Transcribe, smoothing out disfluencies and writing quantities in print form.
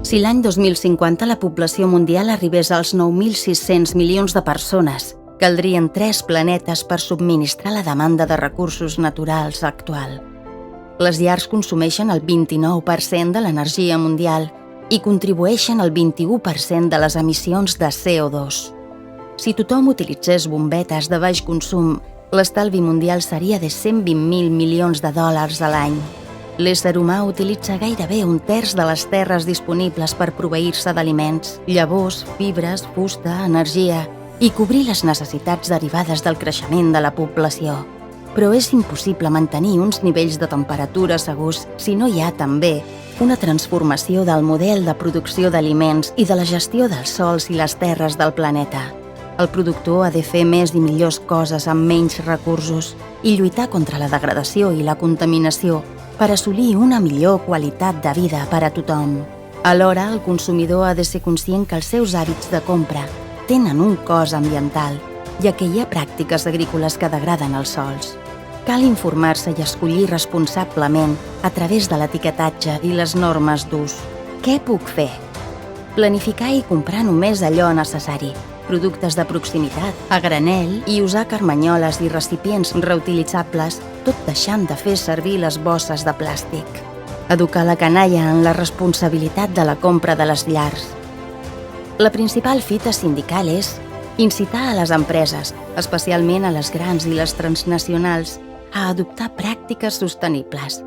Si l'any 2050 la població mundial arribés als 9.600 milions de persones, caldrien 3 planetes per subministrar la demanda de recursos naturals actual. Les llars consumeixen el 29% de l'energia mundial i contribueixen al 21% de les emissions de CO2. Si tothom utilitzés bombetes de baix consum, l'estalvi mundial seria de 120.000 milions de dòlars a l'any. L'ésser humà utilitza gairebé 1/3 de les terres disponibles per proveir-se d'aliments, llavors, fibres, fusta, energia i cobrir les necessitats derivades del creixement de la població. Però és impossible mantenir uns nivells de temperatura segurs si no hi ha també una transformació del model de producció d'aliments i de la gestió dels sòls i les terres del planeta. El productor ha de fer més i millors coses amb menys recursos i lluitar contra la degradació i la contaminació per assolir una millor qualitat de vida per a tothom. Alhora, el consumidor ha de ser conscient que els seus hàbits de compra tenen un cost ambiental, ja que hi ha pràctiques agrícoles que degraden els sòls. Cal informar-se i escollir responsablement a través de l'etiquetatge i les normes d'ús. Què puc fer? Planificar i comprar només allò necessari, productes de proximitat, a granel i usar carmanyoles i recipients reutilitzables, tot deixant de fer servir les bosses de plàstic. Educar la canalla en la responsabilitat de la compra de les llars. La principal fita sindical és incitar a les empreses, especialment a les grans i les transnacionals, a adoptar pràctiques sostenibles,